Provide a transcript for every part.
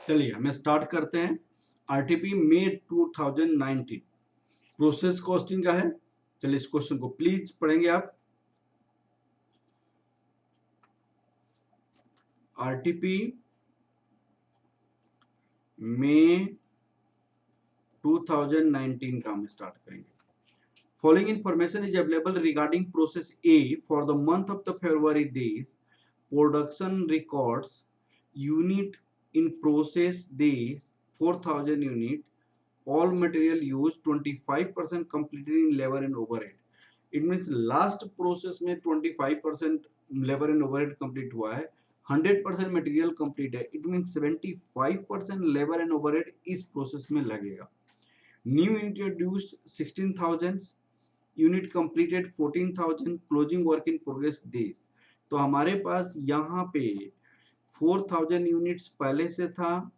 चलिए हमें स्टार्ट करते हैं। आरटीपी मई 2019 प्रोसेस कॉस्टिंग का है। चलिए इस क्वेश्चन को प्लीज पढ़ेंगे आप। आरटीपी मई 2019 का हम स्टार्ट करेंगे। Following information is available regarding process A for the month of the February days. Production records unit in process days 4000 unit. All material used 25% completed in labor and overhead. It means last process में 25% labor and overhead complete हुआ है, 100% material complete है. It means 75% labor and overhead इस process में लगेगा. New introduced 16,000 unit completed 14,000 closing work in progress days. तो हमारे पास यहाँ पे 4,000 यूनिट्स पहले से था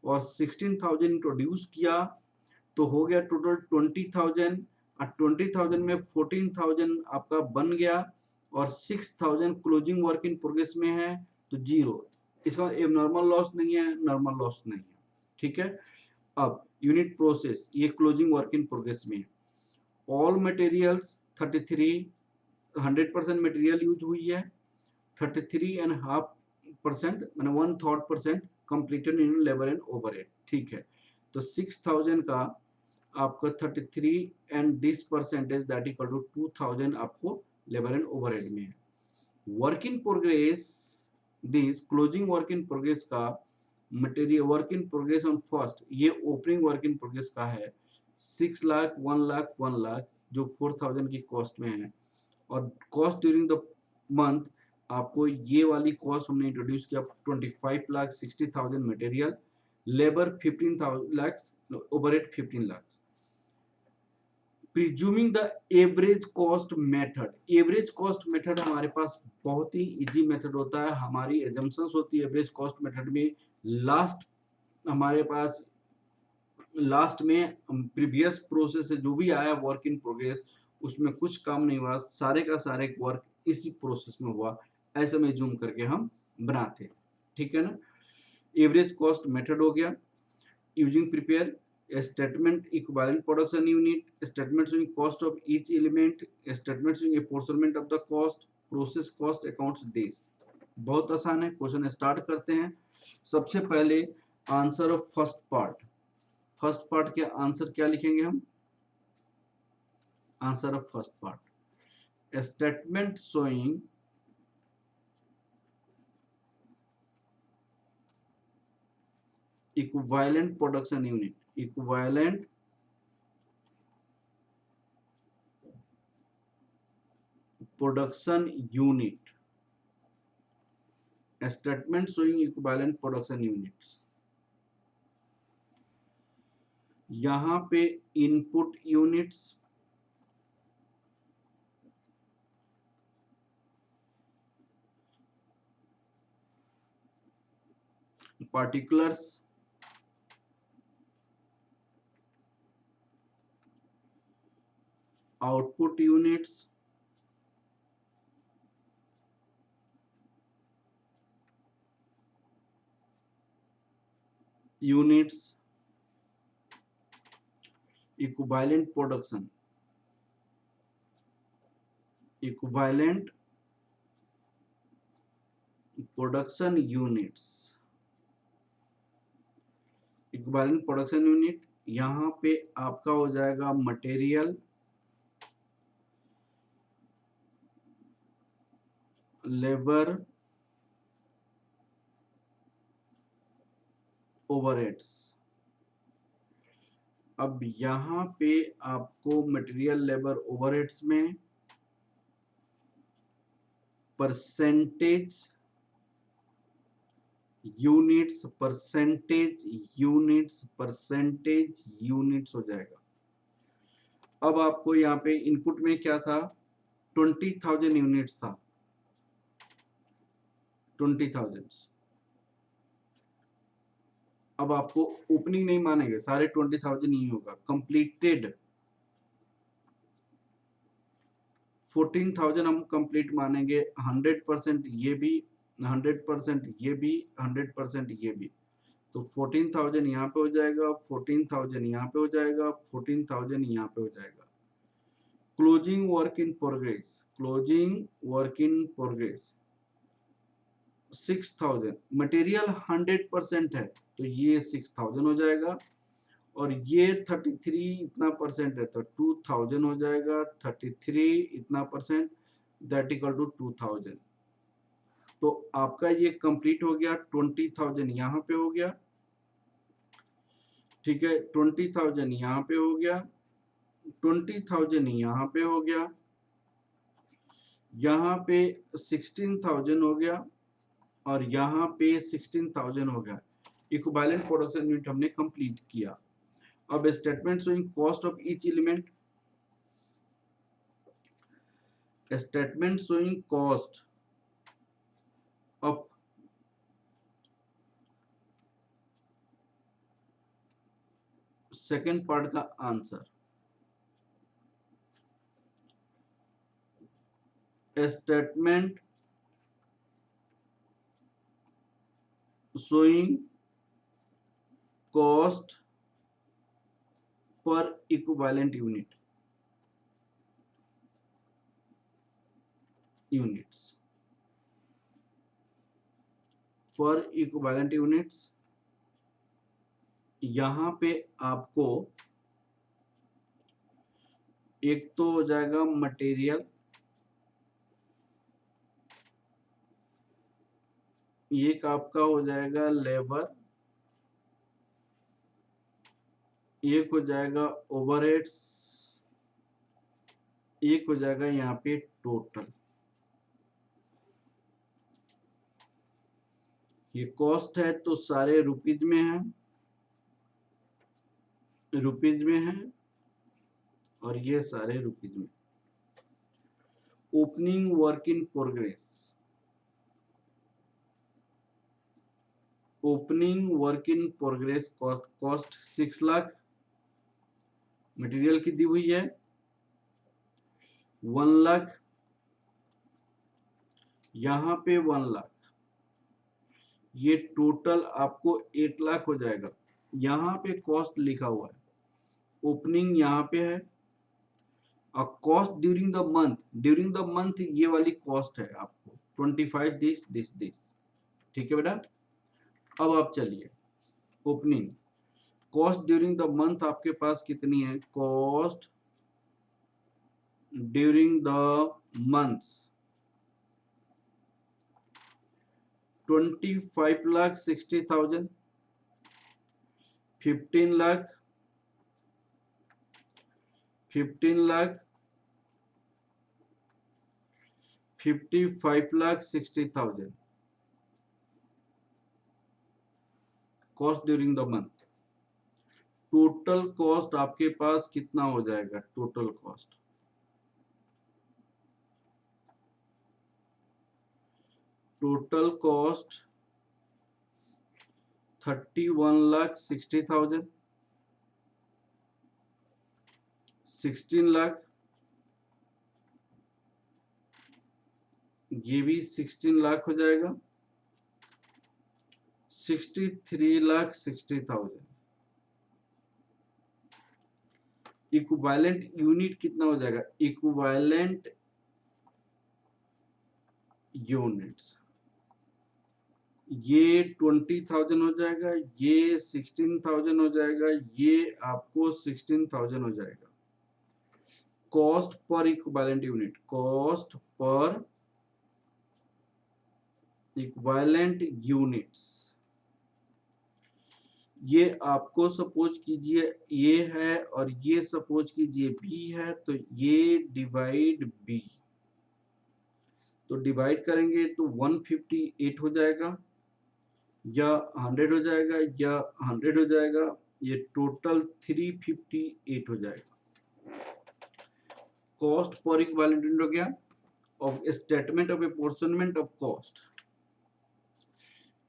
और 16,000 इंट्रोड्यूस किया तो हो गया टोटल 20,000 और 20,000 में 14,000 आपका बन गया और 6,000 क्लोजिंग वर्क इन प्रोग्रेस में है तो जीरो। इसका नॉर्मल लॉस नहीं है, नॉर्मल लॉस नहीं है, ठीक है। अब यूनिट प्रोसेस ये क्लोजिंग वर्क इन प्रोग्रेस में है। ऑल मटेरियल्स 33 100% मटेरियल यूज हुई है, 33.5% मैंने 1/3% completed in labour and overhead, ठीक है। तो 6,000 का आपका 33 and this percentage that equal to 2,000 आपको लेबर एंड ओवरहेड में है। Work in progress this closing work in progress का material work in progress on first ये ओपनिंग वर्क इन प्रोग्रेस का है 6 लाख 1 लाख 1 लाख जो 4,000 की कॉस्ट में है। और कॉस्ट ड्यूरिंग द मंथ आपको ये वाली कॉस्ट हमने इंट्रोड्यूस किया 25 lakh 60,000 material, labour 15 lakh, overhead 15 lakh. Presuming the average cost method, average cost method हमारे पास बहुत ही इजी मेथड होता है। हमारी एजम्पशंस होती है एवरेज कॉस्ट मेथड में लास्ट हमारे पास लास्ट में प्रीवियस प्रोसेस से जो भी आया वर्क इन प्रोग्रेस उसमें कुछ काम नहीं हुआ, सारे का सारे वर्क इसी प्रोसेस में हुआ, ऐसे में जूम करके हम बनाते, ठीक है ना। एवरेज कॉस्ट मेथड हो गया। Using prepare statement equivalent production unit, statement showing cost of each element, statement showing apportionment of the cost, process cost accounts this. बहुत आसान है। क्वेश्चन स्टार्ट करते हैं। सबसे पहले answer of first part, first part के आंसर क्या लिखेंगे हम? Answer of first part statement showing equivalent production unit, equivalent production unit, statement showing equivalent production units. यहां पे input units, particulars, output units, units, equivalent production, equivalent production units, equivalent production unit. यहां पे आपका हो जाएगा material, labour, overheads. अब यहां पे आपको मटेरियल, लेबर, ओवरहेड्स में percentage units, percentage units, percentage units हो जाएगा। अब आपको यहाँ पे इनपुट में क्या था? 20,000 यूनिट्स था, 20,000। अब आपको ओपनिंग नहीं मानेंगे, सारे 20,000 ही होगा। कंप्लीटेड 14,000 हम कंप्लीट मानेंगे, 100% ये भी, 100% ये भी, 100% ये भी। तो 14,000 यहाँ पे हो जाएगा, 14,000 यहाँ पे हो जाएगा, 14,000 यहाँ पे हो जाएगा। Closing work in progress, closing work in progress 6,000, material 100% है तो ये 6,000 हो जाएगा, और ये 33 इतना परसेंट है तो 2,000 हो जाएगा, 33 इतना परसेंट दैट इक्वल टू 2,000। तो आपका ये कंप्लीट हो गया, 20,000 यहाँ पे हो गया, ठीक है, 20,000 यहाँ पे हो गया, 20,000 यहाँ पे हो गया, यहाँ पे 16,000 हो गया, और यहाँ पे 16,000 हो गया। इक्विवेलेंट प्रोडक्शन यूनिट हमने कंप्लीट किया। अब statement showing cost of each element, statement showing cost of second part का आंसर, स्टेटमेंट शोइंग कॉस्ट पर equivalent units for equivalent units. यहां पे आपको एक तो हो जाएगा मटेरियल, एक आपका हो जाएगा लेबर, एक हो जाएगा ओवरहेड्स, एक हो जाएगा यहाँ पे टोटल। ये कॉस्ट है तो सारे रुपीज में है, रुपीज में है, और ये सारे रुपीज में। Opening work in progress, opening work in progress cost 6 lakh, material की दी हुई है 1 लाख, यहां पे 1 लाख, ये टोटल आपको 8 लाख हो जाएगा। यहाँ पे कॉस्ट लिखा हुआ है, ओपनिंग यहाँ पे है, और कॉस्ट ड्यूरिंग द मंथ ये वाली कॉस्ट है आपको 25 दिस, ठीक है बेटा। अब आप चलिए, opening cost during the month आपके पास कितनी है, cost during the months 25,60,000, 15 lakh, 15 lakh, 55,60,000 cost during the month. Total cost आपके पास कितना हो जाएगा, total cost total cost 31,60,000, 16 lakh, ये भी 16 लाख हो जाएगा, 63,60,000। इक्विवेलेंट यूनिट कितना हो जाएगा, इक्विवेलेंट यूनिट्स ये 20,000 हो जाएगा, ये 16,000 हो जाएगा, ये आपको 16,000 हो जाएगा। कॉस्ट पर इक्विवेलेंट यूनिट, कॉस्ट पर इक्विवेलेंट यूनिट्स, ये आपको सपोज कीजिए ये है, और ये सपोज कीजिए बी है, तो ये डिवाइड बी, तो डिवाइड करेंगे तो 158 हो जाएगा, या 100 हो जाएगा, या 100 हो जाएगा, ये टोटल 358 हो जाएगा। कॉस्ट पर इक्विवेलेंट यूनिट हो गया। Of statement of apportionment of cost,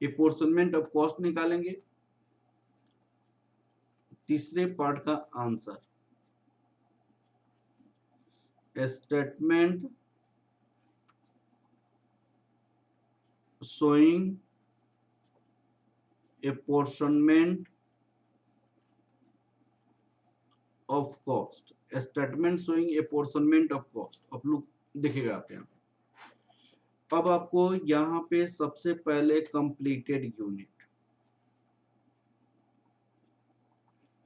apportionment of cost निकालेंगे, तीसरे पार्ट का answer, statement showing apportionment of cost, a statement showing apportionment of cost। अब लोग देखिएगा आप यहाँ, अब आपको यहाँ पे सबसे पहले कंप्लीटेड यूनिट,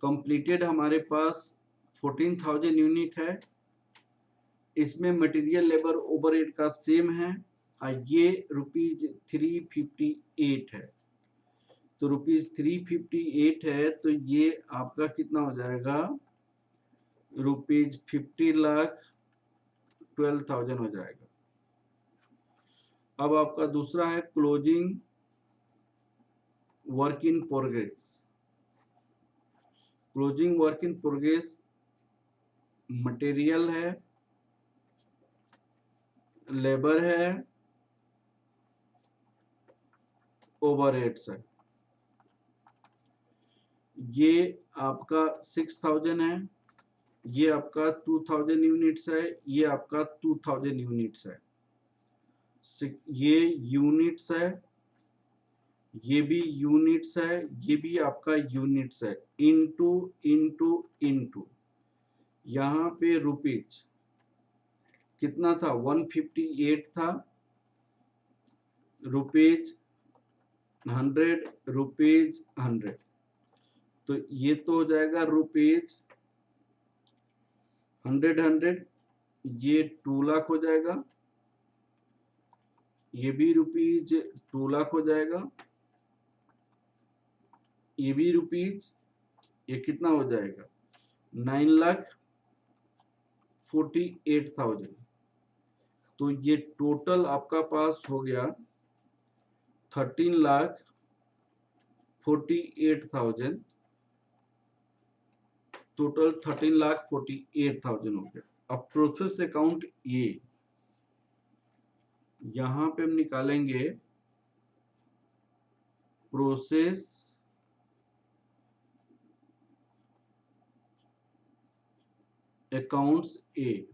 कंप्लीटेड हमारे पास 14,000 यूनिट है, इसमें मटेरियल लेबर ओवरहेड का सेम है, ये ₹358 है, तो ₹358 है, तो ये आपका कितना हो जाएगा, ₹50,12,000 हो जाएगा। अब आपका दूसरा है closing work in progress, closing work in progress material है, लेबर है, ओवरहेड्स है, ये आपका 6,000 है, ये आपका 2,000 यूनिट्स है, ये आपका 2,000 यूनिट्स है, ये यूनिट्स है, ये भी यूनिट्स है, ये भी आपका यूनिट्स है, इनटू इनटू इनटू यहाँ पे रुपीज कितना था, 158 था, रुपीज 100, रुपीज 100, तो ये तो हो जाएगा रुपीज 100, ये 2 लाख हो जाएगा, ये भी रुपीज 2 लाख हो जाएगा, ये भी रुपीज, ये कितना हो जाएगा, 9,48,000, तो ये टोटल आपका पास हो गया 13,48,000, टोटल 13,48,000 हो गया। अब प्रोसेस अकाउंट ये यहां पे हम निकालेंगे प्रोसेस अकाउंट्स ए,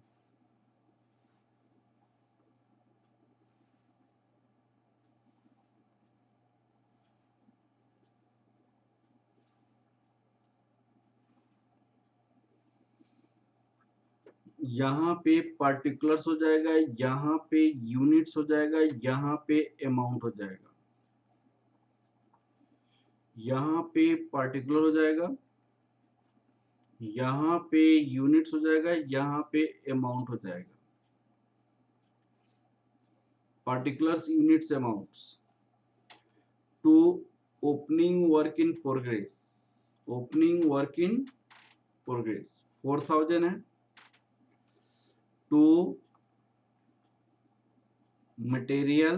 यहाँ पे पार्टिकुलर्स हो जाएगा, यहाँ पे यूनिट्स हो जाएगा, यहाँ पे अमाउंट हो जाएगा, यहाँ पे पार्टिकुलर हो जाएगा, यहाँ पे यूनिट्स हो जाएगा, यहाँ पे अमाउंट हो जाएगा, particulars units amounts to opening work in progress, opening work in progress 4,000 है, to material,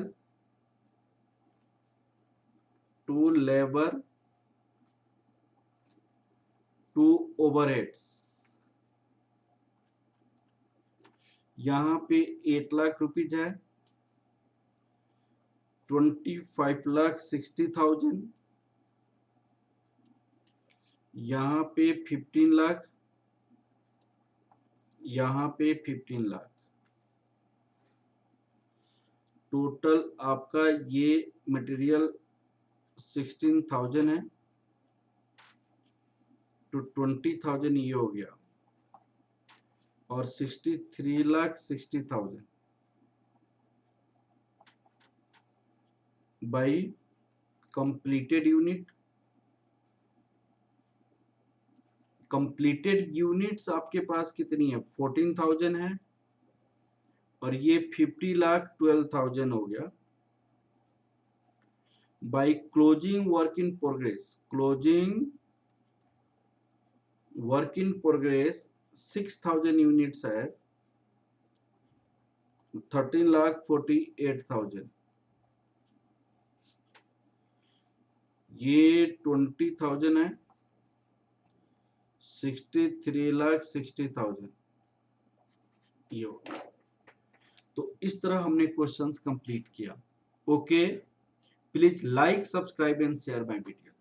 to labour, to overheads, यहाँ पे 8 लाख रुपीज है, 25,60,000, यहाँ पे 15 लाख, यहाँ पे 15 लाख, टोटल आपका ये मटेरियल 16,000 है, तो 20,000 ये हो गया, और 63,60,000 by completed unit. Completed units आपके पास कितनी है, 14,000 है, और ये 50,12,000 हो गया, by closing work in progress, closing work in progress 6,000 units है, 13,48,000, ये 20,000 है, 63,60,000 ये हो। तो इस तरह हमने क्वेश्चंस कंप्लीट किया। Okay, please like, subscribe and share my video.